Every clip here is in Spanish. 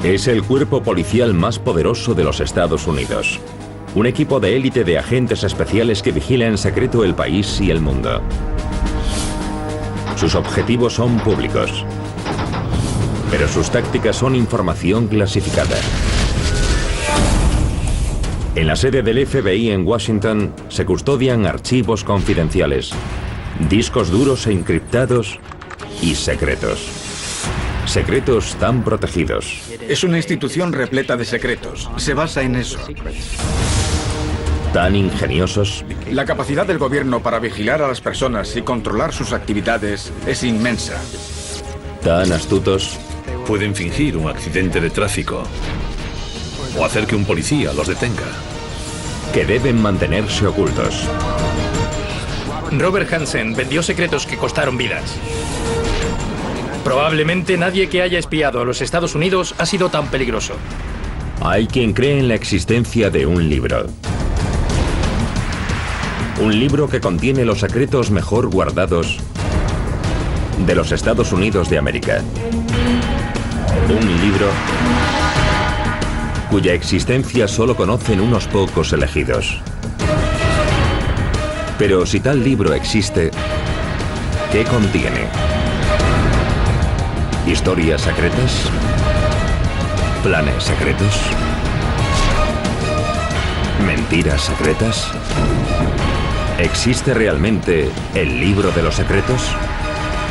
Es el cuerpo policial más poderoso de los Estados Unidos. Un equipo de élite de agentes especiales que vigila en secreto el país y el mundo. Sus objetivos son públicos, pero sus tácticas son información clasificada. En la sede del FBI en Washington se custodian archivos confidenciales, discos duros e encriptados y secretos. Secretos tan protegidos. Es una institución repleta de secretos. Se basa en eso. Tan ingeniosos. La capacidad del gobierno para vigilar a las personas y controlar sus actividades es inmensa. Tan astutos. Pueden fingir un accidente de tráfico o hacer que un policía los detenga. Que deben mantenerse ocultos. Robert Hansen vendió secretos que costaron vidas. Probablemente nadie que haya espiado a los Estados Unidos ha sido tan peligroso. Hay quien cree en la existencia de un libro. Un libro que contiene los secretos mejor guardados de los Estados Unidos de América. Un libro cuya existencia solo conocen unos pocos elegidos. Pero si tal libro existe, ¿qué contiene? ¿Historias secretas? ¿Planes secretos? ¿Mentiras secretas? ¿Existe realmente el libro de los secretos?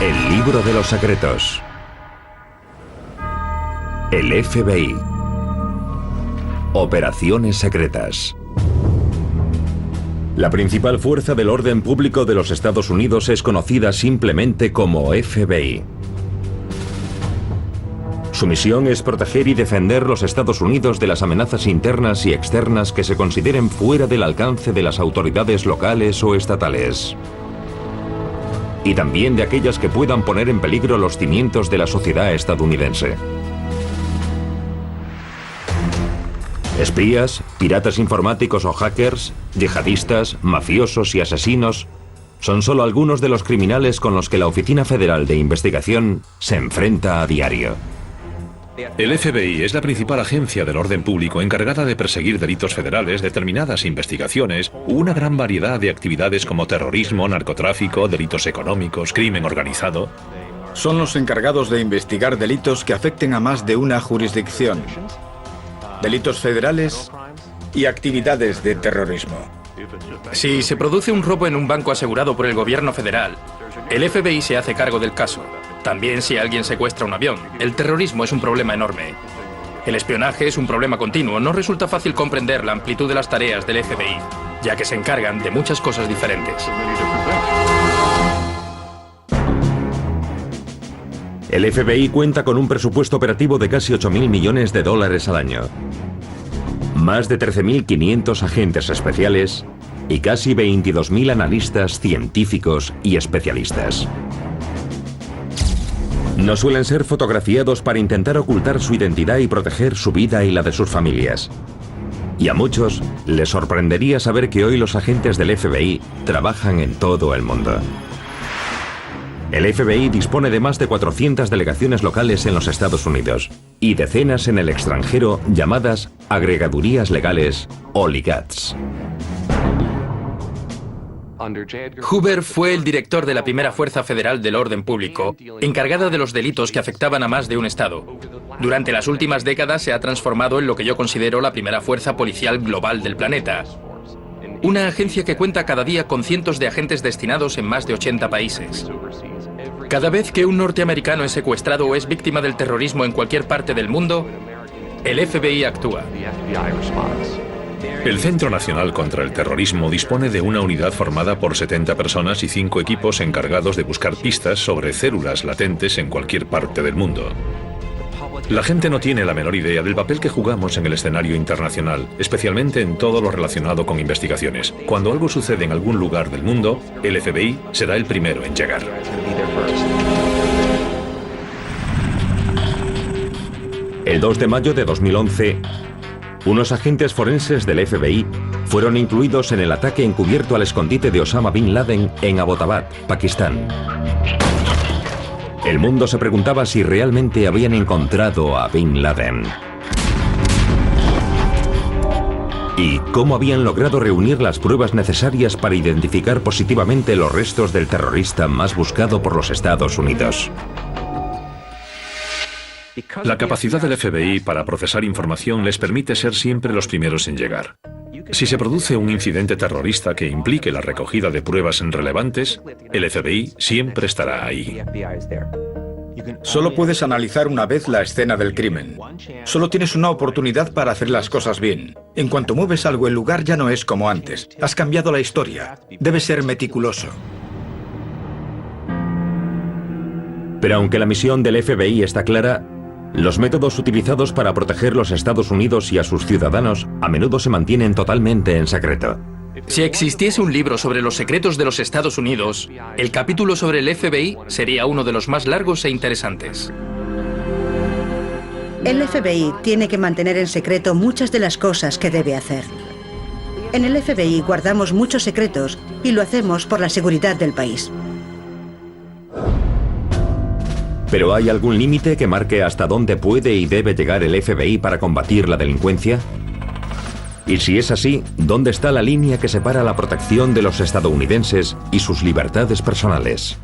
El libro de los secretos. El FBI. Operaciones secretas. La principal fuerza del orden público de los Estados Unidos es conocida simplemente como FBI. Su misión es proteger y defender los Estados Unidos de las amenazas internas y externas que se consideren fuera del alcance de las autoridades locales o estatales. Y también de aquellas que puedan poner en peligro los cimientos de la sociedad estadounidense. Espías, piratas informáticos o hackers, yihadistas, mafiosos y asesinos son solo algunos de los criminales con los que la Oficina Federal de Investigación se enfrenta a diario. El FBI es la principal agencia del orden público encargada de perseguir delitos federales, determinadas investigaciones u una gran variedad de actividades como terrorismo, narcotráfico, delitos económicos, crimen organizado. Son los encargados de investigar delitos que afecten a más de una jurisdicción. Delitos federales y actividades de terrorismo. Si se produce un robo en un banco asegurado por el gobierno federal, el FBI se hace cargo del caso. También si alguien secuestra un avión. El terrorismo es un problema enorme. El espionaje es un problema continuo. No resulta fácil comprender la amplitud de las tareas del FBI, ya que se encargan de muchas cosas diferentes. El FBI cuenta con un presupuesto operativo de casi 8.000 millones de dólares al año. Más de 13.500 agentes especiales y casi 22.000 analistas, científicos y especialistas. No suelen ser fotografiados para intentar ocultar su identidad y proteger su vida y la de sus familias. Y a muchos les sorprendería saber que hoy los agentes del FBI trabajan en todo el mundo. El FBI dispone de más de 400 delegaciones locales en los Estados Unidos y decenas en el extranjero llamadas agregadurías legales o ligats. Hoover fue el director de la primera Fuerza Federal del Orden Público, encargada de los delitos que afectaban a más de un estado. Durante las últimas décadas se ha transformado en lo que yo considero la primera fuerza policial global del planeta. Una agencia que cuenta cada día con cientos de agentes destinados en más de 80 países. Cada vez que un norteamericano es secuestrado o es víctima del terrorismo en cualquier parte del mundo, el FBI actúa. El Centro Nacional contra el Terrorismo dispone de una unidad formada por 70 personas y 5 equipos encargados de buscar pistas sobre células latentes en cualquier parte del mundo. La gente no tiene la menor idea del papel que jugamos en el escenario internacional, especialmente en todo lo relacionado con investigaciones. Cuando algo sucede en algún lugar del mundo, el FBI será el primero en llegar. El 2 de mayo de 2011, unos agentes forenses del FBI fueron incluidos en el ataque encubierto al escondite de Osama Bin Laden en Abbottabad, Pakistán. El mundo se preguntaba si realmente habían encontrado a Bin Laden. ¿Y cómo habían logrado reunir las pruebas necesarias para identificar positivamente los restos del terrorista más buscado por los Estados Unidos? La capacidad del FBI para procesar información les permite ser siempre los primeros en llegar. Si se produce un incidente terrorista que implique la recogida de pruebas relevantes, el FBI siempre estará ahí. Solo puedes analizar una vez la escena del crimen. Solo tienes una oportunidad para hacer las cosas bien. En cuanto mueves algo, el lugar ya no es como antes. Has cambiado la historia. Debes ser meticuloso. Pero aunque la misión del FBI está clara, los métodos utilizados para proteger los Estados Unidos y a sus ciudadanos a menudo se mantienen totalmente en secreto. Si existiese un libro sobre los secretos de los Estados Unidos, el capítulo sobre el FBI sería uno de los más largos e interesantes. El FBI tiene que mantener en secreto muchas de las cosas que debe hacer. En el FBI guardamos muchos secretos y lo hacemos por la seguridad del país. ¿Pero hay algún límite que marque hasta dónde puede y debe llegar el FBI para combatir la delincuencia? Y si es así, ¿dónde está la línea que separa la protección de los estadounidenses y sus libertades personales?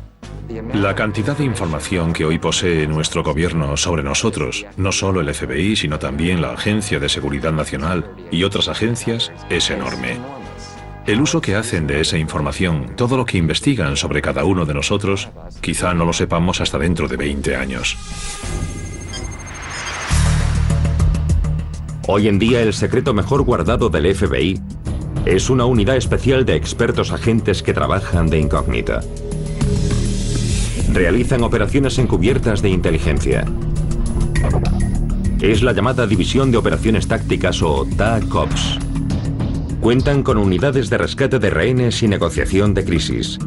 La cantidad de información que hoy posee nuestro gobierno sobre nosotros, no solo el FBI, sino también la Agencia de Seguridad Nacional y otras agencias, es enorme. El uso que hacen de esa información, todo lo que investigan sobre cada uno de nosotros, quizá no lo sepamos hasta dentro de 20 años. Hoy en día el secreto mejor guardado del FBI es una unidad especial de expertos agentes que trabajan de incógnita. Realizan operaciones encubiertas de inteligencia. Es la llamada División de Operaciones Tácticas o TACOPS. Cuentan con unidades de rescate de rehenes y negociación de crisis,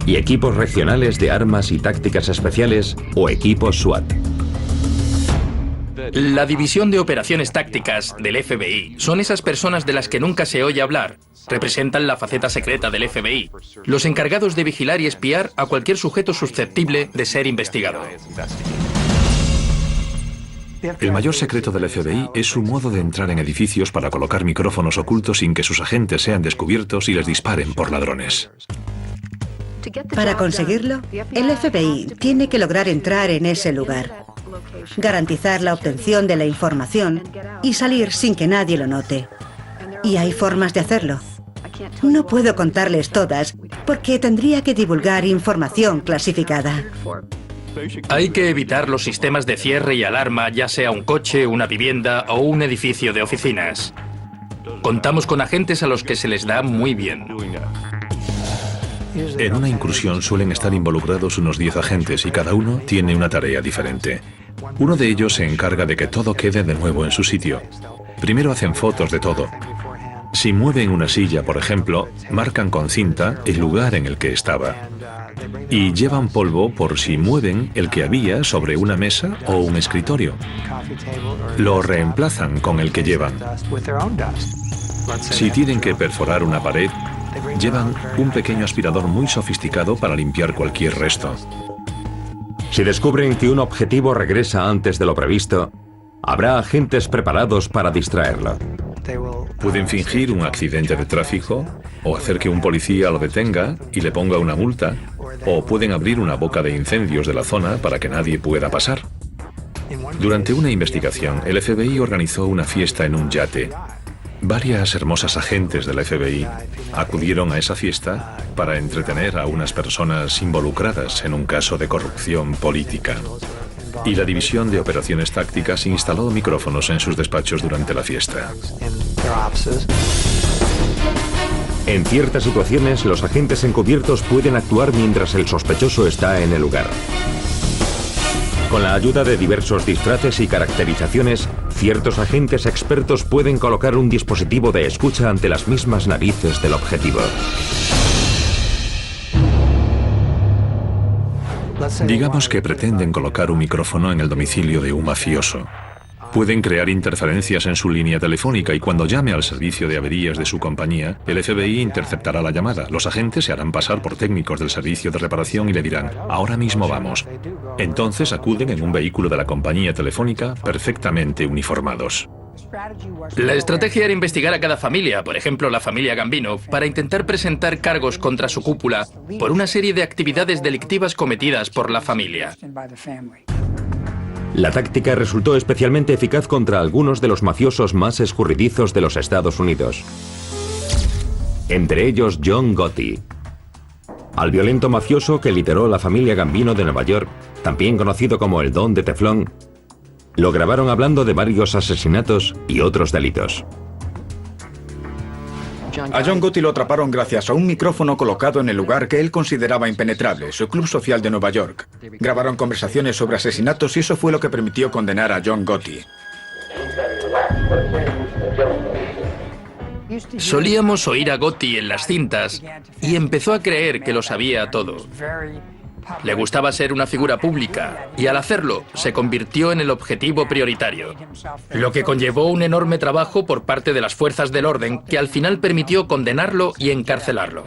y equipos regionales de armas y tácticas especiales o equipos SWAT. La División de Operaciones Tácticas del FBI son esas personas de las que nunca se oye hablar. Representan la faceta secreta del FBI, los encargados de vigilar y espiar a cualquier sujeto susceptible de ser investigado. El mayor secreto del FBI es su modo de entrar en edificios para colocar micrófonos ocultos sin que sus agentes sean descubiertos y les disparen por ladrones. Para conseguirlo, el FBI tiene que lograr entrar en ese lugar, garantizar la obtención de la información y salir sin que nadie lo note. Y hay formas de hacerlo. No puedo contarles todas porque tendría que divulgar información clasificada. Hay que evitar los sistemas de cierre y alarma, ya sea un coche, una vivienda o un edificio de oficinas. Contamos con agentes a los que se les da muy bien. En una incursión suelen estar involucrados unos 10 agentes y cada uno tiene una tarea diferente. Uno de ellos se encarga de que todo quede de nuevo en su sitio. Primero hacen fotos de todo. Si mueven una silla, por ejemplo, marcan con cinta el lugar en el que estaba. Y llevan polvo por si mueven el que había sobre una mesa o un escritorio. Lo reemplazan con el que llevan. Si tienen que perforar una pared, llevan un pequeño aspirador muy sofisticado para limpiar cualquier resto. Si descubren que un objetivo regresa antes de lo previsto, habrá agentes preparados para distraerlo. Pueden fingir un accidente de tráfico, o hacer que un policía lo detenga y le ponga una multa, o pueden abrir una boca de incendios de la zona para que nadie pueda pasar. Durante una investigación, el FBI organizó una fiesta en un yate. Varias hermosas agentes del FBI acudieron a esa fiesta para entretener a unas personas involucradas en un caso de corrupción política. Y la División de Operaciones Tácticas instaló micrófonos en sus despachos durante la fiesta. En ciertas situaciones, los agentes encubiertos pueden actuar mientras el sospechoso está en el lugar. Con la ayuda de diversos disfraces y caracterizaciones, ciertos agentes expertos pueden colocar un dispositivo de escucha ante las mismas narices del objetivo. Digamos que pretenden colocar un micrófono en el domicilio de un mafioso. Pueden crear interferencias en su línea telefónica y cuando llame al servicio de averías de su compañía, el FBI interceptará la llamada. Los agentes se harán pasar por técnicos del servicio de reparación y le dirán, ahora mismo vamos. Entonces acuden en un vehículo de la compañía telefónica perfectamente uniformados. La estrategia era investigar a cada familia, por ejemplo la familia Gambino, para intentar presentar cargos contra su cúpula por una serie de actividades delictivas cometidas por la familia. La táctica resultó especialmente eficaz contra algunos de los mafiosos más escurridizos de los Estados Unidos. Entre ellos John Gotti. Al violento mafioso que lideró la familia Gambino de Nueva York, también conocido como el Don de Teflón, lo grabaron hablando de varios asesinatos y otros delitos. A John Gotti lo atraparon gracias a un micrófono colocado en el lugar que él consideraba impenetrable, su club social de Nueva York. Grabaron conversaciones sobre asesinatos y eso fue lo que permitió condenar a John Gotti. Solíamos oír a Gotti en las cintas y empezó a creer que lo sabía todo. Le gustaba ser una figura pública y al hacerlo se convirtió en el objetivo prioritario, lo que conllevó un enorme trabajo por parte de las fuerzas del orden que al final permitió condenarlo y encarcelarlo.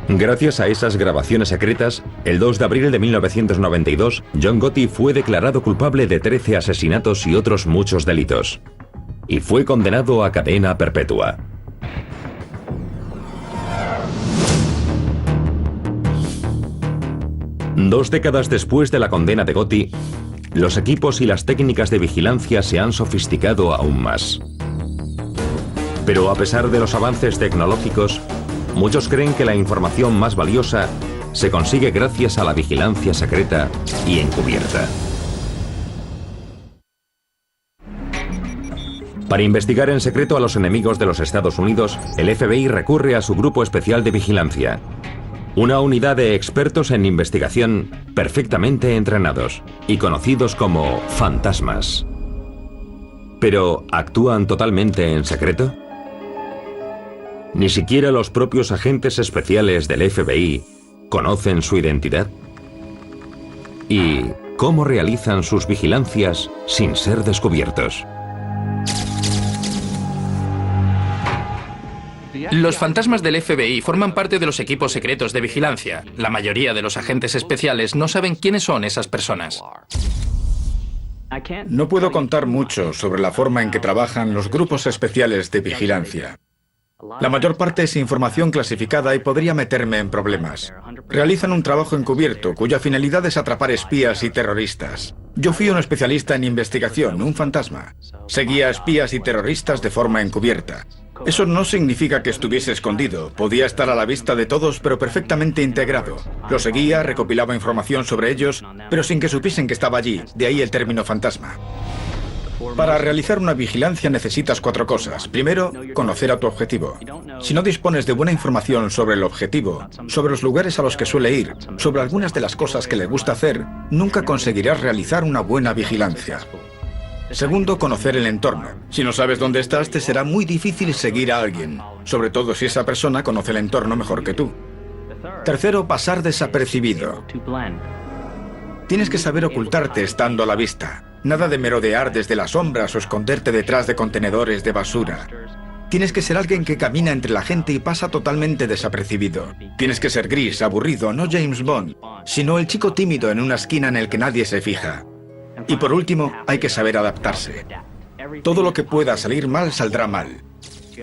Gracias a esas grabaciones secretas, el 2 de abril de 1992, John Gotti fue declarado culpable de 13 asesinatos y otros muchos delitos. Y fue condenado a cadena perpetua. Dos décadas después de la condena de Gotti, los equipos y las técnicas de vigilancia se han sofisticado aún más. Pero a pesar de los avances tecnológicos, muchos creen que la información más valiosa se consigue gracias a la vigilancia secreta y encubierta. Para investigar en secreto a los enemigos de los Estados Unidos, el FBI recurre a su Grupo Especial de Vigilancia. Una unidad de expertos en investigación perfectamente entrenados y conocidos como fantasmas. ¿Pero actúan totalmente en secreto? ¿Ni siquiera los propios agentes especiales del FBI conocen su identidad? ¿Y cómo realizan sus vigilancias sin ser descubiertos? Los fantasmas del FBI forman parte de los equipos secretos de vigilancia. La mayoría de los agentes especiales no saben quiénes son esas personas. No puedo contar mucho sobre la forma en que trabajan los grupos especiales de vigilancia. La mayor parte es información clasificada y podría meterme en problemas. Realizan un trabajo encubierto cuya finalidad es atrapar espías y terroristas. Yo fui un especialista en investigación, un fantasma. Seguía a espías y terroristas de forma encubierta. Eso no significa que estuviese escondido. Podía estar a la vista de todos, pero perfectamente integrado. Lo seguía, recopilaba información sobre ellos, pero sin que supiesen que estaba allí. De ahí el término fantasma. Para realizar una vigilancia necesitas 4 cosas. Primero, conocer a tu objetivo. Si no dispones de buena información sobre el objetivo, sobre los lugares a los que suele ir, sobre algunas de las cosas que le gusta hacer, nunca conseguirás realizar una buena vigilancia. Segundo, conocer el entorno. Si no sabes dónde estás, te será muy difícil seguir a alguien, sobre todo si esa persona conoce el entorno mejor que tú. Tercero, pasar desapercibido. Tienes que saber ocultarte estando a la vista. Nada de merodear desde las sombras o esconderte detrás de contenedores de basura. Tienes que ser alguien que camina entre la gente y pasa totalmente desapercibido. Tienes que ser gris, aburrido, no James Bond, sino el chico tímido en una esquina en el que nadie se fija. Y por último, hay que saber adaptarse. Todo lo que pueda salir mal, saldrá mal.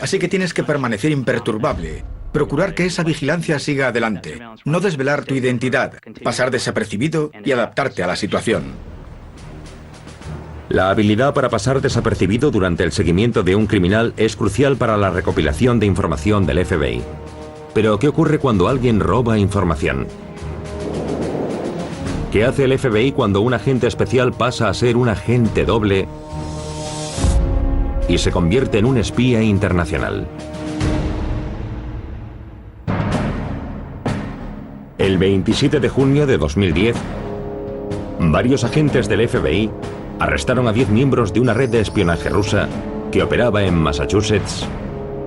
Así que tienes que permanecer imperturbable, procurar que esa vigilancia siga adelante, no desvelar tu identidad, pasar desapercibido y adaptarte a la situación. La habilidad para pasar desapercibido durante el seguimiento de un criminal es crucial para la recopilación de información del FBI. Pero, ¿qué ocurre cuando alguien roba información? ¿Qué hace el FBI cuando un agente especial pasa a ser un agente doble y se convierte en un espía internacional? El 27 de junio de 2010, varios agentes del FBI arrestaron a 10 miembros de una red de espionaje rusa que operaba en Massachusetts,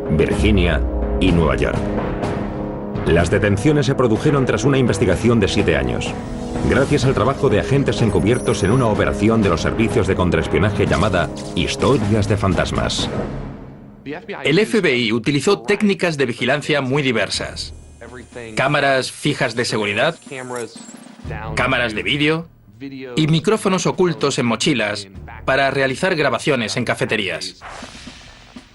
Virginia y Nueva York. Las detenciones se produjeron tras una investigación de 7 años, gracias al trabajo de agentes encubiertos en una operación de los servicios de contraespionaje llamada Historias de Fantasmas. El FBI utilizó técnicas de vigilancia muy diversas. Cámaras fijas de seguridad, cámaras de vídeo y micrófonos ocultos en mochilas para realizar grabaciones en cafeterías.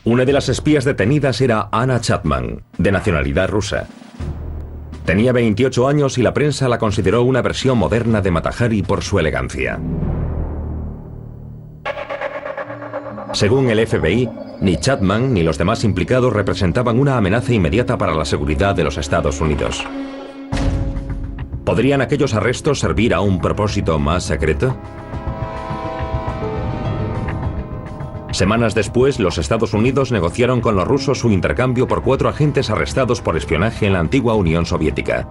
Una de las espías detenidas era Anna Chapman, de nacionalidad rusa. Tenía 28 años y la prensa la consideró una versión moderna de Mata Hari por su elegancia. Según el FBI, ni Chapman ni los demás implicados representaban una amenaza inmediata para la seguridad de los Estados Unidos. ¿Podrían aquellos arrestos servir a un propósito más secreto? Semanas después, los Estados Unidos negociaron con los rusos su intercambio por 4 agentes arrestados por espionaje en la antigua Unión Soviética.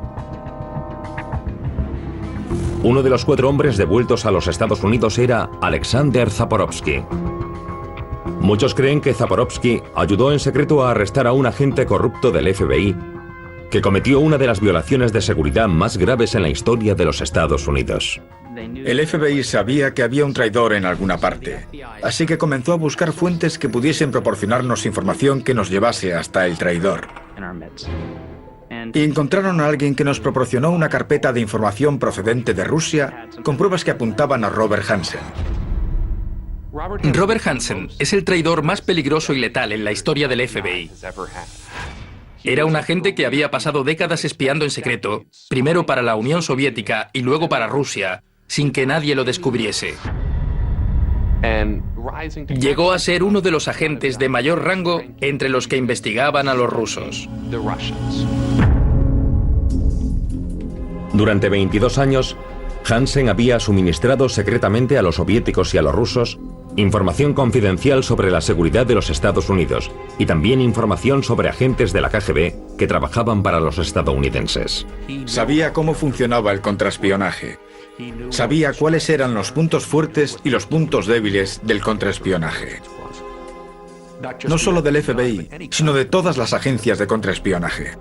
Uno de los 4 hombres devueltos a los Estados Unidos era Alexander Zaporovsky. Muchos creen que Zaporovsky ayudó en secreto a arrestar a un agente corrupto del FBI que cometió una de las violaciones de seguridad más graves en la historia de los Estados Unidos. El FBI sabía que había un traidor en alguna parte, así que comenzó a buscar fuentes que pudiesen proporcionarnos información que nos llevase hasta el traidor. Y encontraron a alguien que nos proporcionó una carpeta de información procedente de Rusia con pruebas que apuntaban a Robert Hansen. Robert Hansen es el traidor más peligroso y letal en la historia del FBI. Era un agente que había pasado décadas espiando en secreto, primero para la Unión Soviética y luego para Rusia, sin que nadie lo descubriese. Llegó a ser uno de los agentes de mayor rango entre los que investigaban a los rusos. Durante 22 años, Hansen había suministrado secretamente a los soviéticos y a los rusos información confidencial sobre la seguridad de los Estados Unidos y también información sobre agentes de la KGB que trabajaban para los estadounidenses. Sabía cómo funcionaba el contraespionaje. Sabía cuáles eran los puntos fuertes y los puntos débiles del contraespionaje. No solo del FBI, sino de todas las agencias de contraespionaje.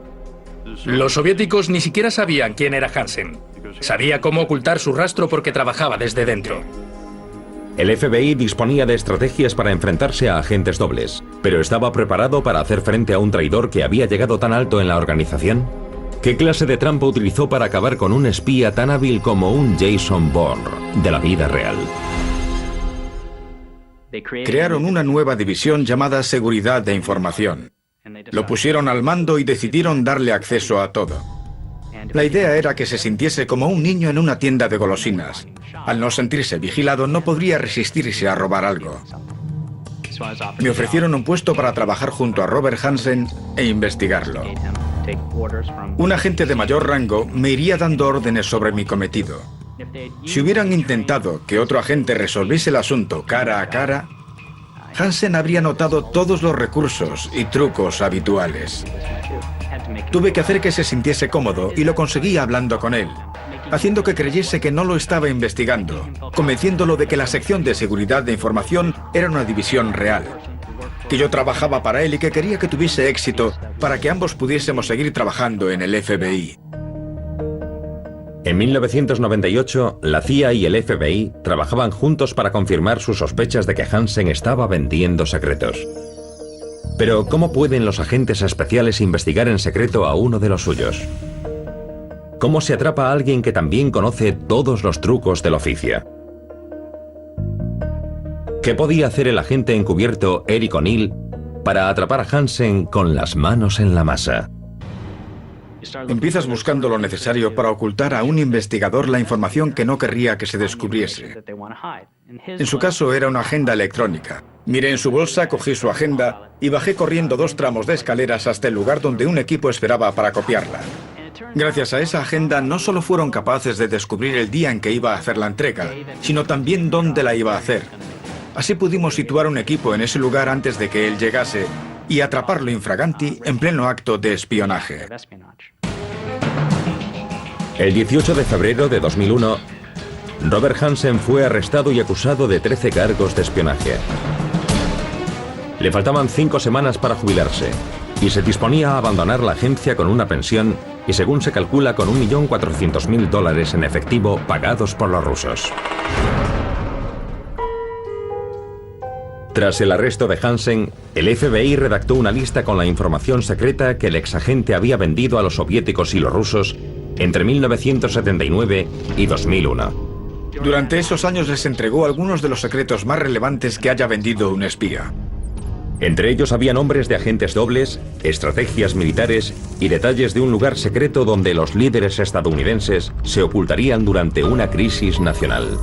Los soviéticos ni siquiera sabían quién era Hansen. Sabía cómo ocultar su rastro porque trabajaba desde dentro. El FBI disponía de estrategias para enfrentarse a agentes dobles, pero ¿estaba preparado para hacer frente a un traidor que había llegado tan alto en la organización? ¿Qué clase de trampa utilizó para acabar con un espía tan hábil como un Jason Bourne de la vida real? Crearon una nueva división llamada Seguridad de Información. Lo pusieron al mando y decidieron darle acceso a todo. La idea era que se sintiese como un niño en una tienda de golosinas. Al no sentirse vigilado, no podría resistirse a robar algo. Me ofrecieron un puesto para trabajar junto a Robert Hansen e investigarlo. Un agente de mayor rango me iría dando órdenes sobre mi cometido. Si hubieran intentado que otro agente resolviese el asunto cara a cara, Hansen habría notado todos los recursos y trucos habituales. Tuve que hacer que se sintiese cómodo y lo conseguí hablando con él, haciendo que creyese que no lo estaba investigando, convenciéndolo de que la sección de seguridad de información era una división real, que yo trabajaba para él y que quería que tuviese éxito para que ambos pudiésemos seguir trabajando en el FBI. En 1998, la CIA y el FBI trabajaban juntos para confirmar sus sospechas de que Hansen estaba vendiendo secretos. Pero, ¿cómo pueden los agentes especiales investigar en secreto a uno de los suyos? ¿Cómo se atrapa a alguien que también conoce todos los trucos del oficio? ¿Qué podía hacer el agente encubierto Eric O'Neill para atrapar a Hansen con las manos en la masa? Empiezas buscando lo necesario para ocultar a un investigador la información que no querría que se descubriese. En su caso era una agenda electrónica. Miré en su bolsa, cogí su agenda y bajé corriendo 2 tramos de escaleras hasta el lugar donde un equipo esperaba para copiarla. Gracias a esa agenda no solo fueron capaces de descubrir el día en que iba a hacer la entrega, sino también dónde la iba a hacer. Así pudimos situar un equipo en ese lugar antes de que él llegase y atraparlo infraganti en pleno acto de espionaje. El 18 de febrero de 2001, Robert Hansen fue arrestado y acusado de 13 cargos de espionaje. Le faltaban 5 semanas para jubilarse, y se disponía a abandonar la agencia con una pensión y, según se calcula, con $1.400.000 en efectivo pagados por los rusos. Tras el arresto de Hansen, el FBI redactó una lista con la información secreta que el exagente había vendido a los soviéticos y los rusos entre 1979 y 2001. Durante esos años les entregó algunos de los secretos más relevantes que haya vendido un espía. Entre ellos había nombres de agentes dobles, estrategias militares y detalles de un lugar secreto donde los líderes estadounidenses se ocultarían durante una crisis nacional.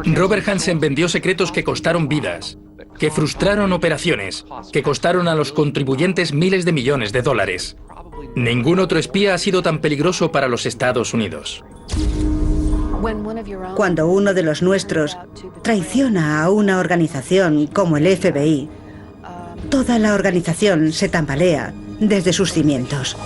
Robert Hansen vendió secretos que costaron vidas, que frustraron operaciones, que costaron a los contribuyentes miles de millones de dólares. Ningún otro espía ha sido tan peligroso para los Estados Unidos. Cuando uno de los nuestros traiciona a una organización como el FBI, toda la organización se tambalea desde sus cimientos.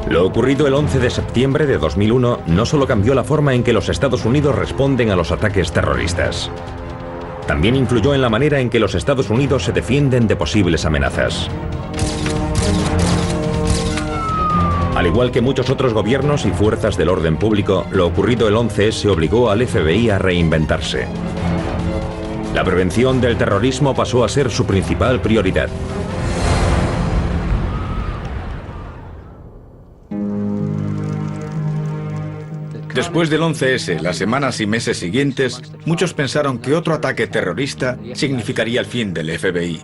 Lo ocurrido el 11 de septiembre de 2001 no solo cambió la forma en que los Estados Unidos responden a los ataques terroristas. También influyó en la manera en que los Estados Unidos se defienden de posibles amenazas. Al igual que muchos otros gobiernos y fuerzas del orden público, lo ocurrido el 11S obligó al FBI a reinventarse. La prevención del terrorismo pasó a ser su principal prioridad. Después del 11S, las semanas y meses siguientes, muchos pensaron que otro ataque terrorista significaría el fin del FBI.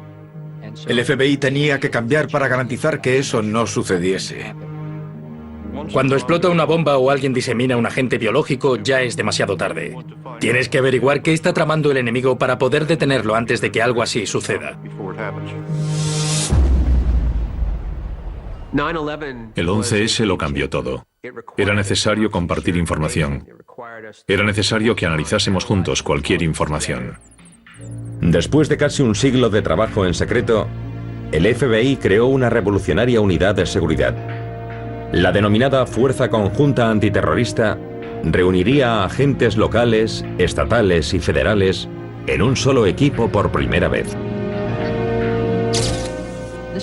El FBI tenía que cambiar para garantizar que eso no sucediese. Cuando explota una bomba o alguien disemina un agente biológico, ya es demasiado tarde. Tienes que averiguar qué está tramando el enemigo para poder detenerlo antes de que algo así suceda. El 11S lo cambió todo. Era necesario compartir información. Era necesario que analizásemos juntos cualquier información. Después de casi un siglo de trabajo en secreto, el FBI creó una revolucionaria unidad de seguridad. La denominada Fuerza Conjunta Antiterrorista reuniría a agentes locales, estatales y federales en un solo equipo por primera vez.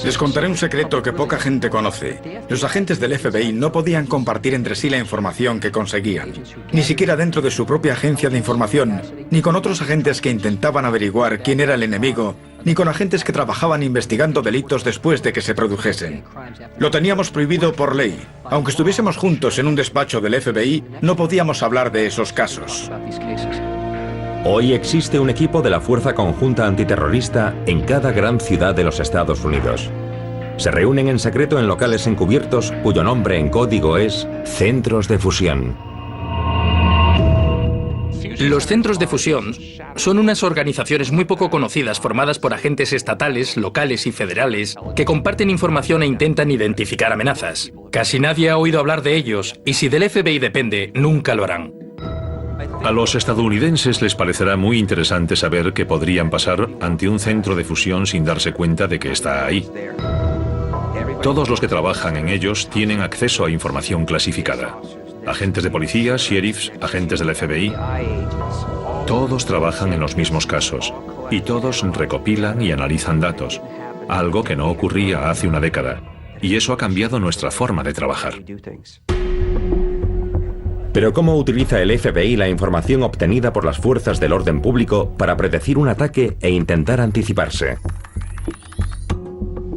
Les contaré un secreto que poca gente conoce. Los agentes del FBI no podían compartir entre sí la información que conseguían, ni siquiera dentro de su propia agencia de información, ni con otros agentes que intentaban averiguar quién era el enemigo, ni con agentes que trabajaban investigando delitos después de que se produjesen. Lo teníamos prohibido por ley. Aunque estuviésemos juntos en un despacho del FBI, no podíamos hablar de esos casos. Hoy existe un equipo de la Fuerza Conjunta Antiterrorista en cada gran ciudad de los Estados Unidos. Se reúnen en secreto en locales encubiertos cuyo nombre en código es Centros de Fusión. Los centros de fusión son unas organizaciones muy poco conocidas formadas por agentes estatales, locales y federales que comparten información e intentan identificar amenazas. Casi nadie ha oído hablar de ellos y si del FBI depende, nunca lo harán. A los estadounidenses les parecerá muy interesante saber qué podrían pasar ante un centro de fusión sin darse cuenta de que está ahí. Todos los que trabajan en ellos tienen acceso a información clasificada. Agentes de policía, sheriffs, agentes del FBI. Todos trabajan en los mismos casos y todos recopilan y analizan datos, algo que no ocurría hace una década. Y eso ha cambiado nuestra forma de trabajar. Pero ¿cómo utiliza el FBI la información obtenida por las fuerzas del orden público para predecir un ataque e intentar anticiparse?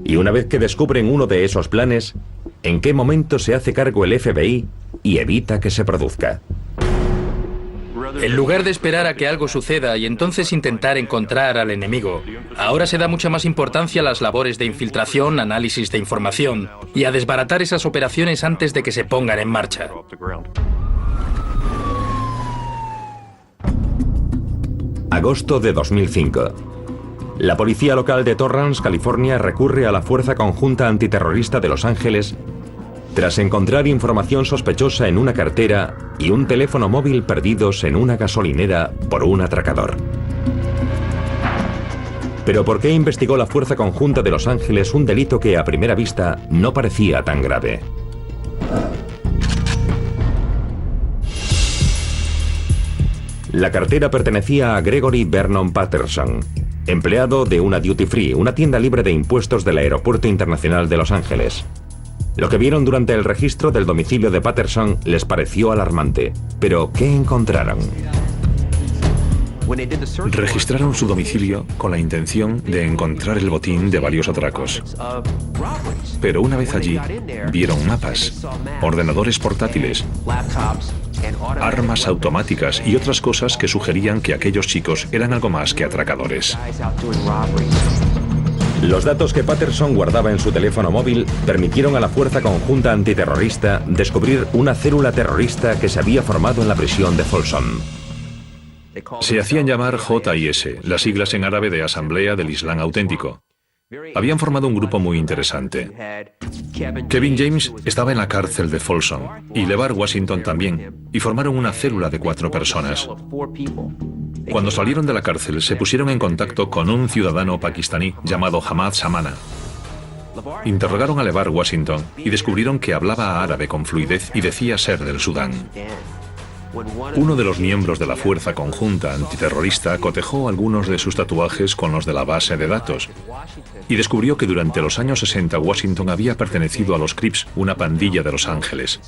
Y una vez que descubren uno de esos planes, ¿en qué momento se hace cargo el FBI y evita que se produzca? En lugar de esperar a que algo suceda y entonces intentar encontrar al enemigo, ahora se da mucha más importancia a las labores de infiltración, análisis de información y a desbaratar esas operaciones antes de que se pongan en marcha. Agosto de 2005. La policía local de Torrance, California, recurre a la Fuerza Conjunta Antiterrorista de Los Ángeles tras encontrar información sospechosa en una cartera y un teléfono móvil perdidos en una gasolinera por un atracador. Pero ¿por qué investigó la Fuerza Conjunta de Los Ángeles un delito que a primera vista no parecía tan grave? La cartera pertenecía a Gregory Vernon Patterson, empleado de una Duty Free, una tienda libre de impuestos del Aeropuerto Internacional de Los Ángeles. Lo que vieron durante el registro del domicilio de Patterson les pareció alarmante. Pero, ¿qué encontraron? Registraron su domicilio con la intención de encontrar el botín de varios atracos. Pero una vez allí, vieron mapas, ordenadores portátiles, armas automáticas y otras cosas que sugerían que aquellos chicos eran algo más que atracadores. Los datos que Patterson guardaba en su teléfono móvil permitieron a la Fuerza Conjunta Antiterrorista descubrir una célula terrorista que se había formado en la prisión de Folsom. Se hacían llamar JIS, las siglas en árabe de Asamblea del Islam Auténtico. Habían formado un grupo muy interesante. Kevin James estaba en la cárcel de Folsom y LeVar Washington también, y formaron una célula de 4 personas. Cuando salieron de la cárcel, se pusieron en contacto con un ciudadano pakistaní llamado Hamad Samana. Interrogaron a LeVar Washington y descubrieron que hablaba árabe con fluidez y decía ser del Sudán. Uno de los miembros de la Fuerza Conjunta Antiterrorista cotejó algunos de sus tatuajes con los de la base de datos y descubrió que durante los años 60 Washington había pertenecido a los Crips, una pandilla de Los Ángeles.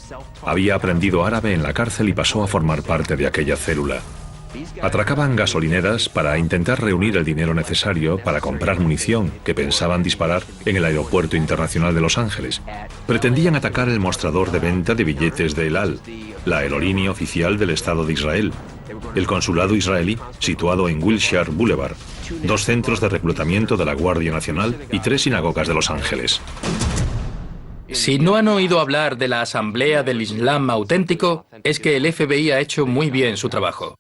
Había aprendido árabe en la cárcel y pasó a formar parte de aquella célula. Atracaban gasolineras para intentar reunir el dinero necesario para comprar munición que pensaban disparar en el Aeropuerto Internacional de Los Ángeles. Pretendían atacar el mostrador de venta de billetes de El Al, la aerolínea oficial del Estado de Israel, el consulado israelí situado en Wilshire Boulevard, 2 centros de reclutamiento de la Guardia Nacional y 3 sinagogas de Los Ángeles. Si no han oído hablar de la Asamblea del Islam Auténtico, es que el FBI ha hecho muy bien su trabajo.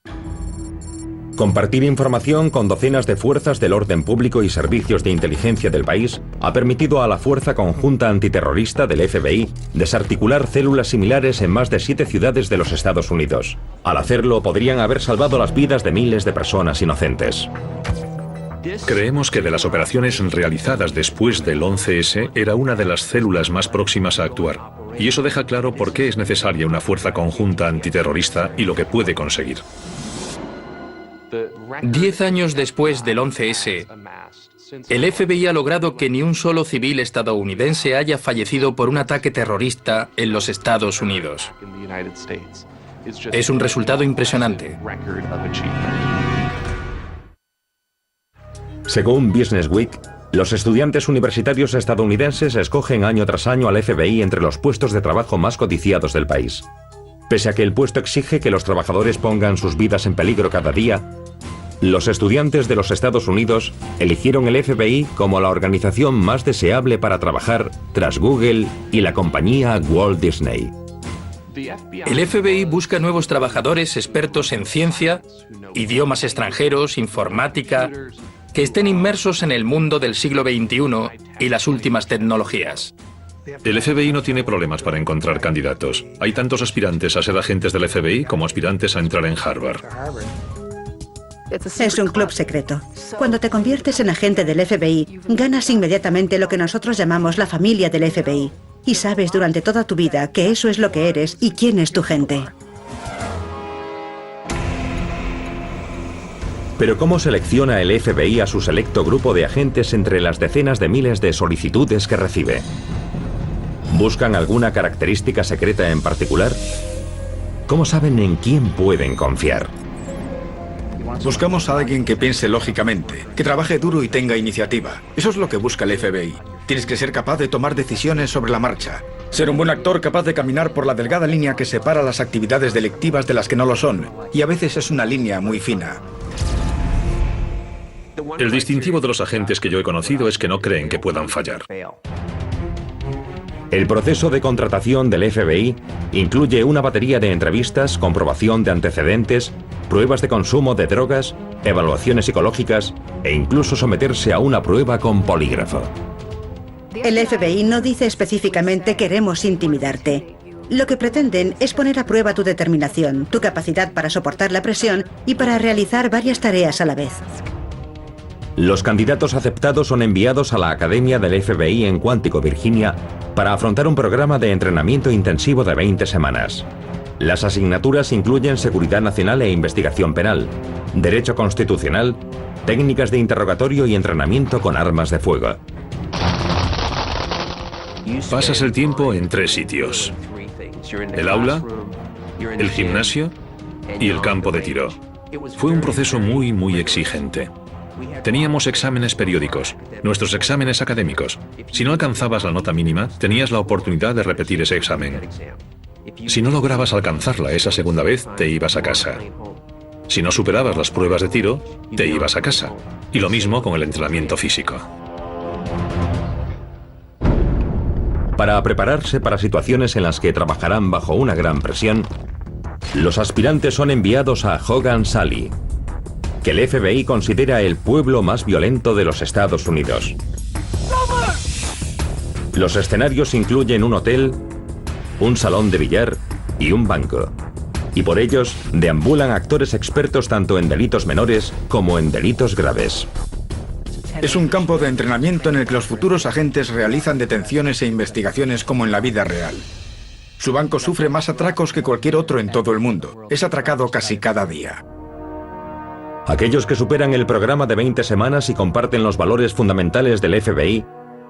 Compartir información con docenas de fuerzas del orden público y servicios de inteligencia del país ha permitido a la Fuerza Conjunta Antiterrorista del FBI desarticular células similares en más de 7 ciudades de los Estados Unidos. Al hacerlo, podrían haber salvado las vidas de miles de personas inocentes. Creemos que de las operaciones realizadas después del 11S era una de las células más próximas a actuar. Y eso deja claro por qué es necesaria una fuerza conjunta antiterrorista y lo que puede conseguir. 10 años después del 11S, el FBI ha logrado que ni un solo civil estadounidense haya fallecido por un ataque terrorista en los Estados Unidos. Es un resultado impresionante. Según Business Week, los estudiantes universitarios estadounidenses escogen año tras año al FBI entre los puestos de trabajo más codiciados del país. Pese a que el puesto exige que los trabajadores pongan sus vidas en peligro cada día, los estudiantes de los Estados Unidos eligieron el FBI como la organización más deseable para trabajar tras Google y la compañía Walt Disney. El FBI busca nuevos trabajadores expertos en ciencia, idiomas extranjeros, informática, que estén inmersos en el mundo del siglo XXI y las últimas tecnologías. El FBI no tiene problemas para encontrar candidatos. Hay tantos aspirantes a ser agentes del FBI como aspirantes a entrar en Harvard. Es un club secreto. Cuando te conviertes en agente del FBI, ganas inmediatamente lo que nosotros llamamos la familia del FBI. Y sabes durante toda tu vida que eso es lo que eres y quién es tu gente. Pero ¿cómo selecciona el FBI a su selecto grupo de agentes entre las decenas de miles de solicitudes que recibe? ¿Buscan alguna característica secreta en particular? ¿Cómo saben en quién pueden confiar? Buscamos a alguien que piense lógicamente, que trabaje duro y tenga iniciativa. Eso es lo que busca el FBI. Tienes que ser capaz de tomar decisiones sobre la marcha. Ser un buen actor capaz de caminar por la delgada línea que separa las actividades delictivas de las que no lo son. Y a veces es una línea muy fina. El distintivo de los agentes que yo he conocido es que no creen que puedan fallar. El proceso de contratación del FBI incluye una batería de entrevistas, comprobación de antecedentes, pruebas de consumo de drogas, evaluaciones psicológicas e incluso someterse a una prueba con polígrafo. El FBI no dice específicamente queremos intimidarte. Lo que pretenden es poner a prueba tu determinación, tu capacidad para soportar la presión y para realizar varias tareas a la vez. Los candidatos aceptados son enviados a la Academia del FBI en Quantico, Virginia, para afrontar un programa de entrenamiento intensivo de 20 semanas. Las asignaturas incluyen seguridad nacional e investigación penal, derecho constitucional, técnicas de interrogatorio y entrenamiento con armas de fuego. Pasas el tiempo en 3 sitios: el aula, el gimnasio y el campo de tiro. Fue un proceso muy exigente. Teníamos exámenes periódicos, nuestros exámenes académicos. Si no alcanzabas la nota mínima, tenías la oportunidad de repetir ese examen. Si no lograbas alcanzarla esa segunda vez, te ibas a casa. Si no superabas las pruebas de tiro, te ibas a casa. Y lo mismo con el entrenamiento físico. Para prepararse para situaciones en las que trabajarán bajo una gran presión, los aspirantes son enviados a Hogan Sally, que el FBI considera el pueblo más violento de los Estados Unidos. Los escenarios incluyen un hotel, un salón de billar y un banco. Y por ellos deambulan actores expertos tanto en delitos menores como en delitos graves. Es un campo de entrenamiento en el que los futuros agentes realizan detenciones e investigaciones como en la vida real. Su banco sufre más atracos que cualquier otro en todo el mundo. Es atracado casi cada día. Aquellos que superan el programa de 20 semanas y comparten los valores fundamentales del FBI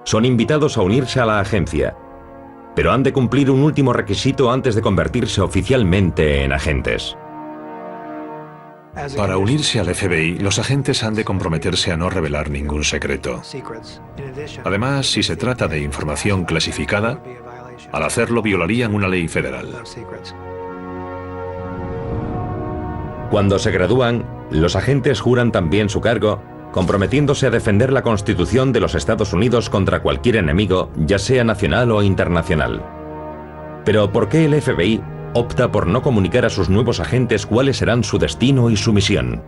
son invitados a unirse a la agencia, pero han de cumplir un último requisito antes de convertirse oficialmente en agentes. Para unirse al FBI, los agentes han de comprometerse a no revelar ningún secreto. Además, si se trata de información clasificada, al hacerlo violarían una ley federal. Cuando se gradúan, los agentes juran también su cargo, comprometiéndose a defender la Constitución de los Estados Unidos contra cualquier enemigo, ya sea nacional o internacional. Pero ¿por qué el FBI opta por no comunicar a sus nuevos agentes cuáles serán su destino y su misión?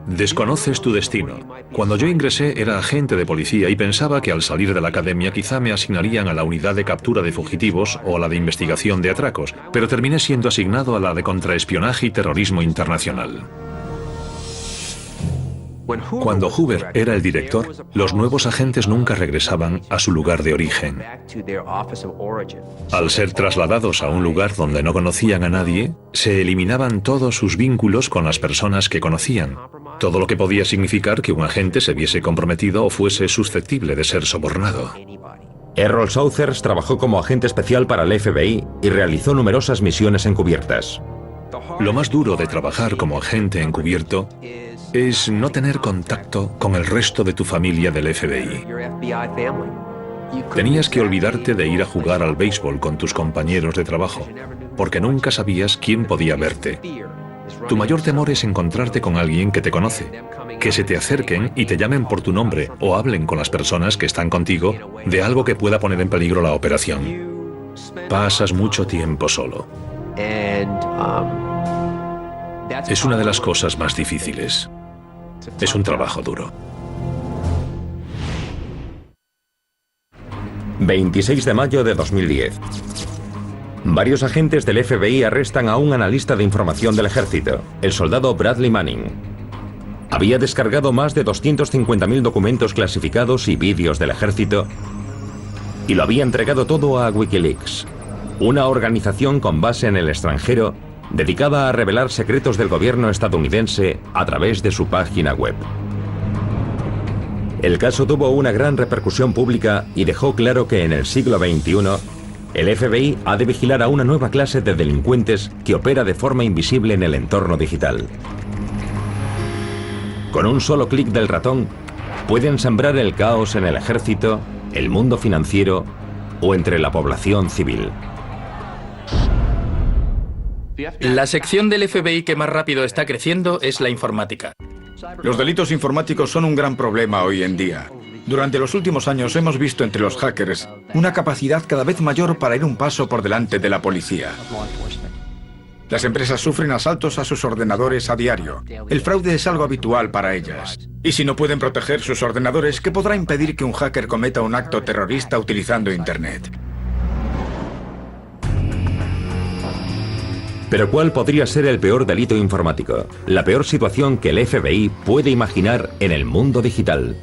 Desconoces tu destino. Cuando yo ingresé era agente de policía y pensaba que al salir de la academia quizá me asignarían a la unidad de captura de fugitivos o a la de investigación de atracos, pero terminé siendo asignado a la de contraespionaje y terrorismo internacional. Cuando Hoover era el director, los nuevos agentes nunca regresaban a su lugar de origen. Al ser trasladados a un lugar donde no conocían a nadie, se eliminaban todos sus vínculos con las personas que conocían, todo lo que podía significar que un agente se viese comprometido o fuese susceptible de ser sobornado. Errol Southers trabajó como agente especial para el FBI y realizó numerosas misiones encubiertas. Lo más duro de trabajar como agente encubierto es no tener contacto con el resto de tu familia del FBI. Tenías que olvidarte de ir a jugar al béisbol con tus compañeros de trabajo, porque nunca sabías quién podía verte. Tu mayor temor es encontrarte con alguien que te conoce, que se te acerquen y te llamen por tu nombre o hablen con las personas que están contigo de algo que pueda poner en peligro la operación. Pasas mucho tiempo solo. Es una de las cosas más difíciles. Es un trabajo duro. 26 de mayo de 2010. Varios agentes del FBI arrestan a un analista de información del ejército, el soldado Bradley Manning. Había descargado más de 250.000 documentos clasificados y vídeos del ejército y lo había entregado todo a Wikileaks, una organización con base en el extranjero dedicada a revelar secretos del gobierno estadounidense a través de su página web. El caso tuvo una gran repercusión pública y dejó claro que en el siglo XXI, el FBI ha de vigilar a una nueva clase de delincuentes que opera de forma invisible en el entorno digital. Con un solo clic del ratón, pueden sembrar el caos en el ejército, el mundo financiero o entre la población civil. La sección del FBI que más rápido está creciendo es la informática. Los delitos informáticos son un gran problema hoy en día. Durante los últimos años hemos visto entre los hackers una capacidad cada vez mayor para ir un paso por delante de la policía. Las empresas sufren asaltos a sus ordenadores a diario. El fraude es algo habitual para ellas. Y si no pueden proteger sus ordenadores, ¿qué podrá impedir que un hacker cometa un acto terrorista utilizando Internet? Pero ¿cuál podría ser el peor delito informático? La peor situación que el FBI puede imaginar en el mundo digital.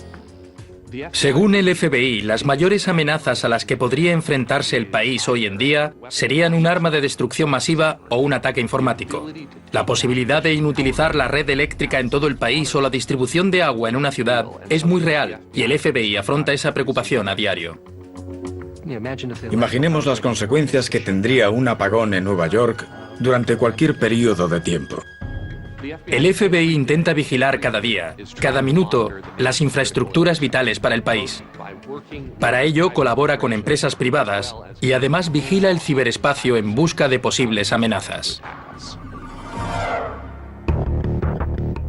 Según el FBI, las mayores amenazas a las que podría enfrentarse el país hoy en día serían un arma de destrucción masiva o un ataque informático. La posibilidad de inutilizar la red eléctrica en todo el país o la distribución de agua en una ciudad es muy real y el FBI afronta esa preocupación a diario. Imaginemos las consecuencias que tendría un apagón en Nueva York durante cualquier periodo de tiempo. El FBI intenta vigilar cada día, cada minuto, las infraestructuras vitales para el país. Para ello colabora con empresas privadas y además vigila el ciberespacio en busca de posibles amenazas.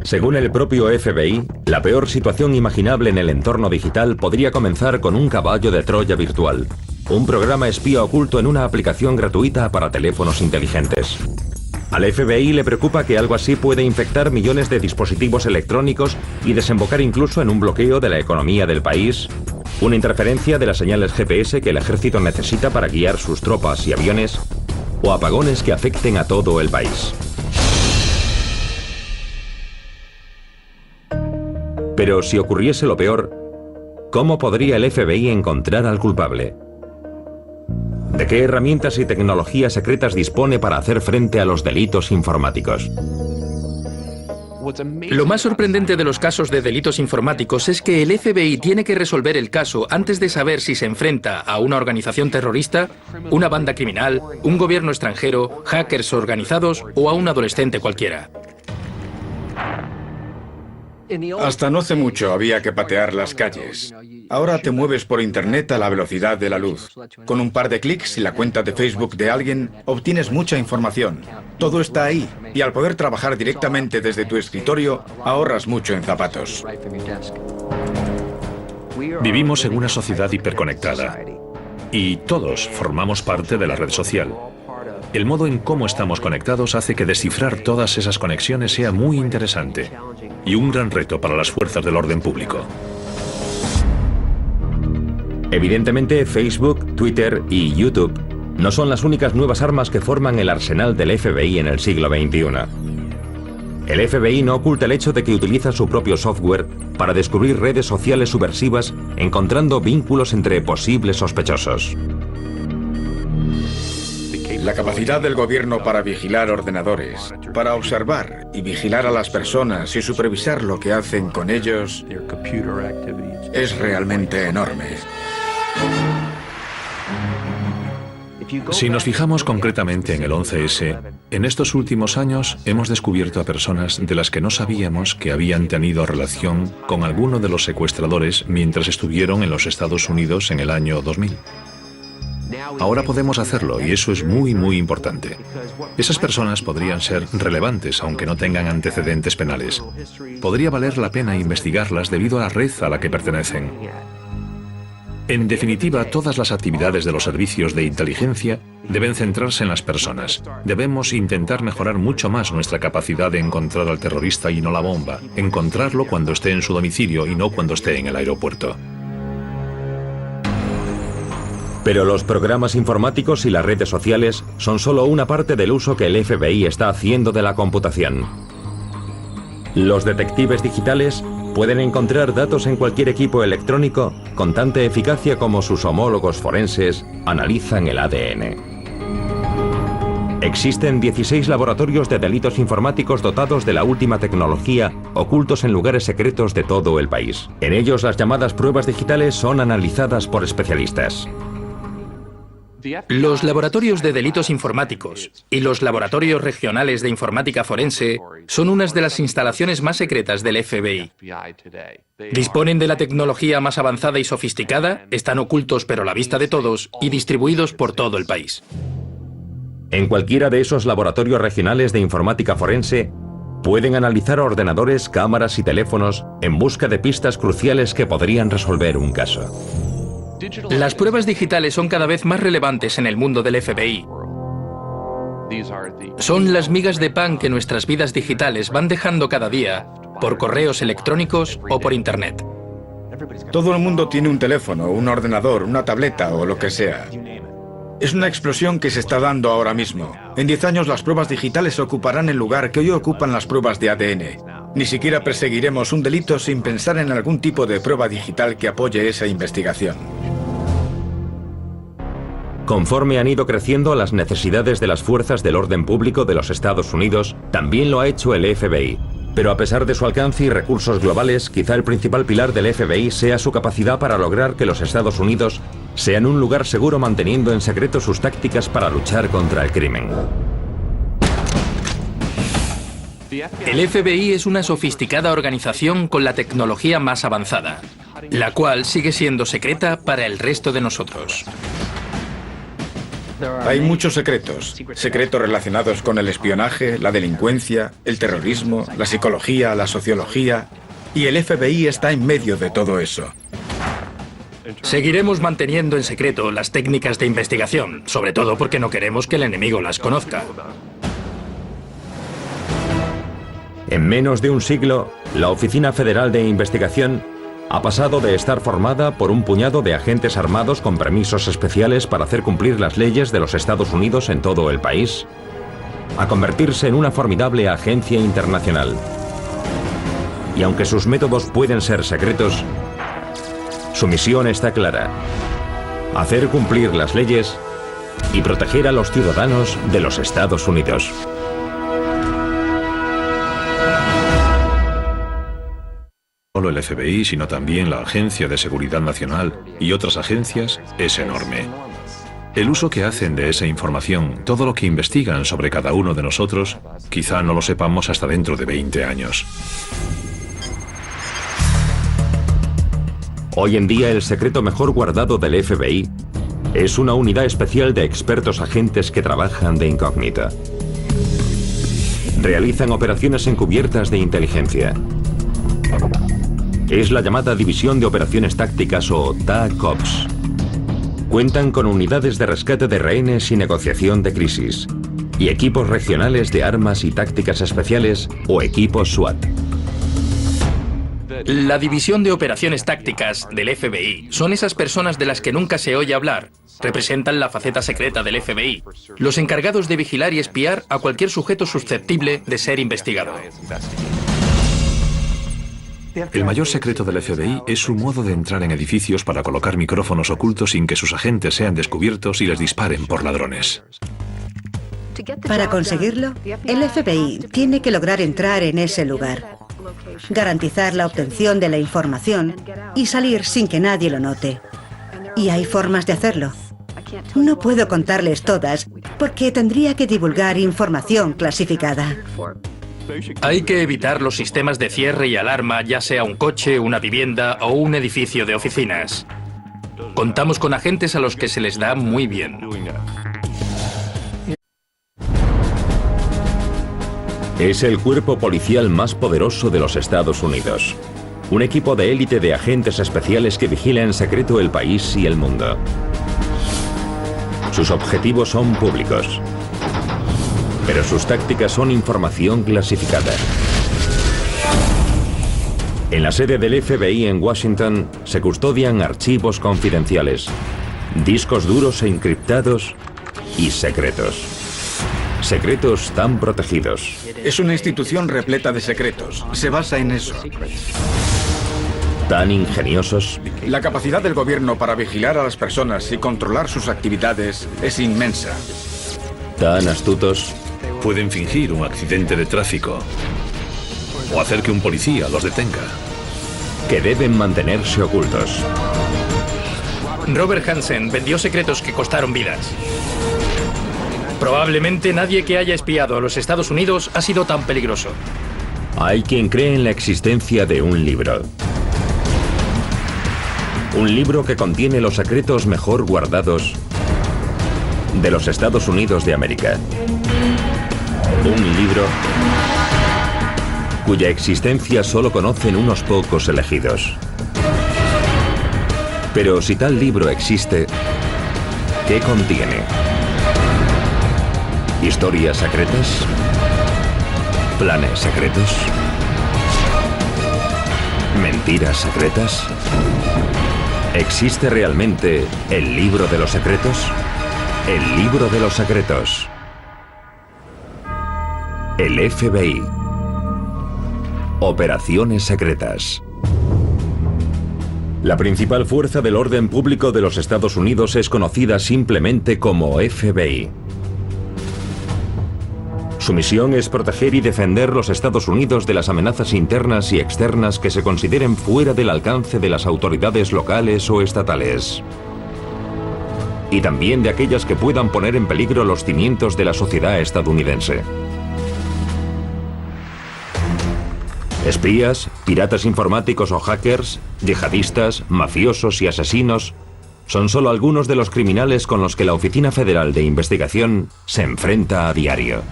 Según el propio FBI, la peor situación imaginable en el entorno digital podría comenzar con un caballo de Troya virtual, un programa espía oculto en una aplicación gratuita para teléfonos inteligentes. Al FBI le preocupa que algo así puede infectar millones de dispositivos electrónicos y desembocar incluso en un bloqueo de la economía del país, una interferencia de las señales GPS que el ejército necesita para guiar sus tropas y aviones, o apagones que afecten a todo el país. Pero si ocurriese lo peor, ¿cómo podría el FBI encontrar al culpable? ¿De qué herramientas y tecnologías secretas dispone para hacer frente a los delitos informáticos? Lo más sorprendente de los casos de delitos informáticos es que el FBI tiene que resolver el caso antes de saber si se enfrenta a una organización terrorista, una banda criminal, un gobierno extranjero, hackers organizados o a un adolescente cualquiera. Hasta no hace mucho había que patear las calles. Ahora te mueves por internet a la velocidad de la luz. Con un par de clics y la cuenta de Facebook de alguien, obtienes mucha información. Todo está ahí, y al poder trabajar directamente desde tu escritorio, ahorras mucho en zapatos. Vivimos en una sociedad hiperconectada y todos formamos parte de la red social. El modo en cómo estamos conectados hace que descifrar todas esas conexiones sea muy interesante y un gran reto para las fuerzas del orden público. Evidentemente, Facebook, Twitter y YouTube no son las únicas nuevas armas que forman el arsenal del FBI en el siglo XXI. El FBI no oculta el hecho de que utiliza su propio software para descubrir redes sociales subversivas, encontrando vínculos entre posibles sospechosos. La capacidad del gobierno para vigilar ordenadores, para observar y vigilar a las personas y supervisar lo que hacen con ellos, es realmente enorme. Si nos fijamos concretamente en el 11S, en estos últimos años hemos descubierto a personas de las que no sabíamos que habían tenido relación con alguno de los secuestradores mientras estuvieron en los Estados Unidos en el año 2000. Ahora podemos hacerlo y eso es muy importante. Esas personas podrían ser relevantes aunque no tengan antecedentes penales. Podría valer la pena investigarlas debido a la red a la que pertenecen. En definitiva, todas las actividades de los servicios de inteligencia deben centrarse en las personas. Debemos intentar mejorar mucho más nuestra capacidad de encontrar al terrorista y no la bomba. Encontrarlo cuando esté en su domicilio y no cuando esté en el aeropuerto. Pero los programas informáticos y las redes sociales son solo una parte del uso que el FBI está haciendo de la computación. Los detectives digitales pueden encontrar datos en cualquier equipo electrónico con tanta eficacia como sus homólogos forenses analizan el ADN. Existen 16 laboratorios de delitos informáticos dotados de la última tecnología, ocultos en lugares secretos de todo el país. En ellos, las llamadas pruebas digitales son analizadas por especialistas. Los laboratorios de delitos informáticos y los laboratorios regionales de informática forense son unas de las instalaciones más secretas del FBI. Disponen de la tecnología más avanzada y sofisticada, están ocultos pero a la vista de todos y distribuidos por todo el país. En cualquiera de esos laboratorios regionales de informática forense, pueden analizar ordenadores, cámaras y teléfonos en busca de pistas cruciales que podrían resolver un caso. Las pruebas digitales son cada vez más relevantes en el mundo del FBI. Son las migas de pan que nuestras vidas digitales van dejando cada día por correos electrónicos o por Internet. Todo el mundo tiene un teléfono, un ordenador, una tableta o lo que sea. Es una explosión que se está dando ahora mismo. En 10 años las pruebas digitales ocuparán el lugar que hoy ocupan las pruebas de ADN. Ni siquiera perseguiremos un delito sin pensar en algún tipo de prueba digital que apoye esa investigación. Conforme han ido creciendo las necesidades de las fuerzas del orden público de los Estados Unidos, también lo ha hecho el FBI. Pero a pesar de su alcance y recursos globales, quizá el principal pilar del FBI sea su capacidad para lograr que los Estados Unidos sean un lugar seguro manteniendo en secreto sus tácticas para luchar contra el crimen. El FBI es una sofisticada organización con la tecnología más avanzada, la cual sigue siendo secreta para el resto de nosotros. Hay muchos secretos. Secretos relacionados con el espionaje, la delincuencia, el terrorismo, la psicología, la sociología. Y el FBI está en medio de todo eso. Seguiremos manteniendo en secreto las técnicas de investigación, sobre todo porque no queremos que el enemigo las conozca. En menos de un siglo, la Oficina Federal de Investigación ha pasado de estar formada por un puñado de agentes armados con permisos especiales para hacer cumplir las leyes de los Estados Unidos en todo el país, a convertirse en una formidable agencia internacional. Y aunque sus métodos pueden ser secretos, su misión está clara: hacer cumplir las leyes y proteger a los ciudadanos de los Estados Unidos. No solo el FBI, sino también la Agencia de Seguridad Nacional y otras agencias es enorme. El uso que hacen de esa información, todo lo que investigan sobre cada uno de nosotros, quizá no lo sepamos hasta dentro de 20 años. Hoy en día el secreto mejor guardado del FBI es una unidad especial de expertos agentes que trabajan de incógnita. Realizan operaciones encubiertas de inteligencia. Es la llamada División de Operaciones Tácticas o TACOPS. Cuentan con unidades de rescate de rehenes y negociación de crisis, y equipos regionales de armas y tácticas especiales o equipos SWAT. La División de Operaciones Tácticas del FBI son esas personas de las que nunca se oye hablar. Representan la faceta secreta del FBI, los encargados de vigilar y espiar a cualquier sujeto susceptible de ser investigado. El mayor secreto del FBI es su modo de entrar en edificios para colocar micrófonos ocultos sin que sus agentes sean descubiertos y les disparen por ladrones. Para conseguirlo, el FBI tiene que lograr entrar en ese lugar, garantizar la obtención de la información y salir sin que nadie lo note. Y hay formas de hacerlo. No puedo contarles todas porque tendría que divulgar información clasificada. Hay que evitar los sistemas de cierre y alarma, ya sea un coche, una vivienda o un edificio de oficinas. Contamos con agentes a los que se les da muy bien. Es el cuerpo policial más poderoso de los Estados Unidos. Un equipo de élite de agentes especiales que vigila en secreto el país y el mundo. Sus objetivos son públicos, pero sus tácticas son información clasificada. En la sede del FBI en Washington se custodian archivos confidenciales, discos duros e encriptados y secretos. Secretos tan protegidos. Es una institución repleta de secretos. Se basa en eso. Tan ingeniosos. La capacidad del gobierno para vigilar a las personas y controlar sus actividades es inmensa. Tan astutos. Pueden fingir un accidente de tráfico o hacer que un policía los detenga. Que deben mantenerse ocultos. Robert Hansen vendió secretos que costaron vidas. Probablemente nadie que haya espiado a los Estados Unidos ha sido tan peligroso. Hay quien cree en la existencia de un libro. Un libro que contiene los secretos mejor guardados de los Estados Unidos de América. Un libro cuya existencia solo conocen unos pocos elegidos. Pero si tal libro existe, ¿qué contiene? ¿Historias secretas? ¿Planes secretos? ¿Mentiras secretas? ¿Existe realmente el libro de los secretos? El libro de los secretos. El FBI. Operaciones secretas. La principal fuerza del orden público de los Estados Unidos es conocida simplemente como FBI. Su misión es proteger y defender los Estados Unidos de las amenazas internas y externas que se consideren fuera del alcance de las autoridades locales o estatales. Y también de aquellas que puedan poner en peligro los cimientos de la sociedad estadounidense. Espías, piratas informáticos o hackers, yihadistas, mafiosos y asesinos son solo algunos de los criminales con los que la Oficina Federal de Investigación se enfrenta a diario.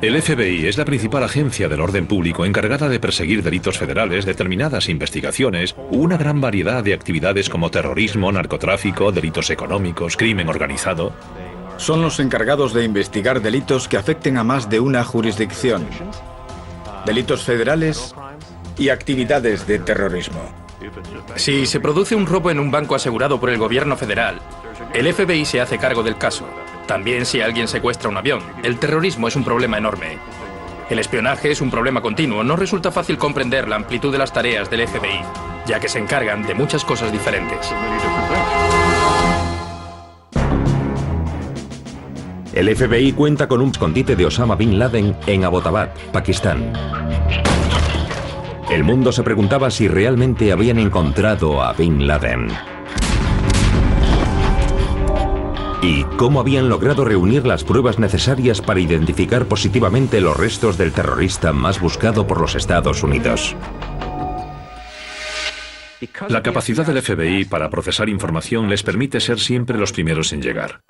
El FBI es la principal agencia del orden público encargada de perseguir delitos federales, determinadas investigaciones, una gran variedad de actividades como terrorismo, narcotráfico, delitos económicos, crimen organizado. Son los encargados de investigar delitos que afecten a más de una jurisdicción, delitos federales y actividades de terrorismo. Si se produce un robo en un banco asegurado por el gobierno federal, el FBI se hace cargo del caso. También si alguien secuestra un avión. El terrorismo es un problema enorme. El espionaje es un problema continuo. No resulta fácil comprender la amplitud de las tareas del FBI, ya que se encargan de muchas cosas diferentes. El FBI cuenta con un escondite de Osama Bin Laden en Abbottabad, Pakistán. El mundo se preguntaba si realmente habían encontrado a Bin Laden. ¿Y cómo habían logrado reunir las pruebas necesarias para identificar positivamente los restos del terrorista más buscado por los Estados Unidos? La capacidad del FBI para procesar información les permite ser siempre los primeros en llegar.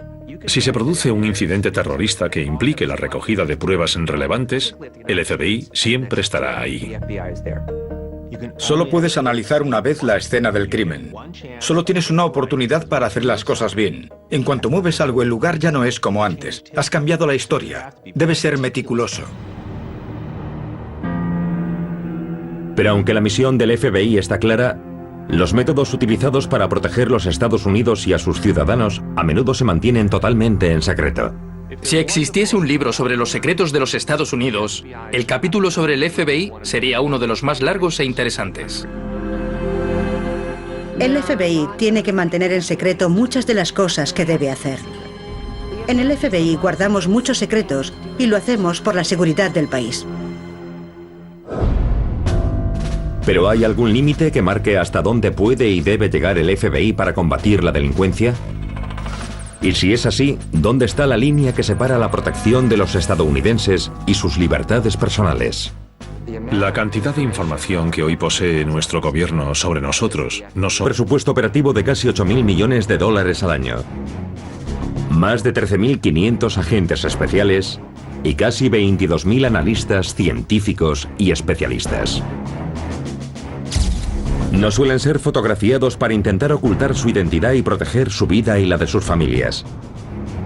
Si se produce un incidente terrorista que implique la recogida de pruebas relevantes, el FBI siempre estará ahí. Solo puedes analizar una vez la escena del crimen. Solo tienes una oportunidad para hacer las cosas bien. En cuanto mueves algo, el lugar ya no es como antes. Has cambiado la historia. Debes ser meticuloso. Pero aunque la misión del FBI está clara, los métodos utilizados para proteger los Estados Unidos y a sus ciudadanos a menudo se mantienen totalmente en secreto. Si existiese un libro sobre los secretos de los Estados Unidos, el capítulo sobre el FBI sería uno de los más largos e interesantes. El FBI tiene que mantener en secreto muchas de las cosas que debe hacer. En el FBI guardamos muchos secretos y lo hacemos por la seguridad del país. ¿Pero hay algún límite que marque hasta dónde puede y debe llegar el FBI para combatir la delincuencia? Y si es así, ¿dónde está la línea que separa la protección de los estadounidenses y sus libertades personales? La cantidad de información que hoy posee nuestro gobierno sobre nosotros no son... Presupuesto operativo de casi 8.000 millones de dólares al año. Más de 13.500 agentes especiales y casi 22.000 analistas, científicos y especialistas. No suelen ser fotografiados para intentar ocultar su identidad y proteger su vida y la de sus familias.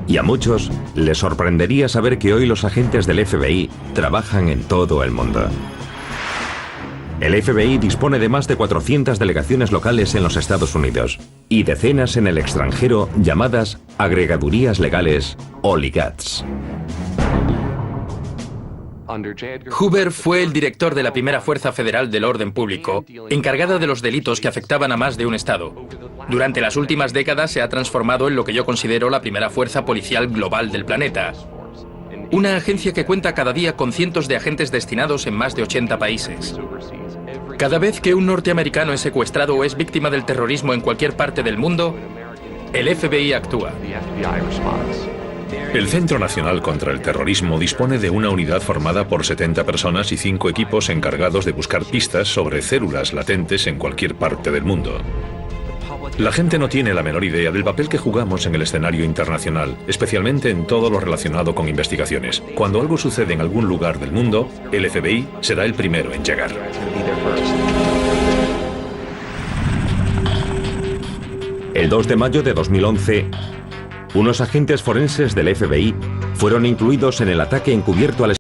Y a muchos les sorprendería saber que hoy los agentes del FBI trabajan en todo el mundo. El FBI dispone de más de 400 delegaciones locales en los Estados Unidos y decenas en el extranjero llamadas agregadurías legales o LIGATs. Hoover fue el director de la primera Fuerza Federal del Orden Público, encargada de los delitos que afectaban a más de un estado. Durante las últimas décadas se ha transformado en lo que yo considero la primera fuerza policial global del planeta. Una agencia que cuenta cada día con cientos de agentes destinados en más de 80 países. Cada vez que un norteamericano es secuestrado o es víctima del terrorismo en cualquier parte del mundo, el FBI actúa. El Centro Nacional contra el Terrorismo dispone de una unidad formada por 70 personas y 5 equipos encargados de buscar pistas sobre células latentes en cualquier parte del mundo. La gente no tiene la menor idea del papel que jugamos en el escenario internacional, especialmente en todo lo relacionado con investigaciones. Cuando algo sucede en algún lugar del mundo, el FBI será el primero en llegar. El 2 de mayo de 2011, unos agentes forenses del FBI fueron incluidos en el ataque encubierto al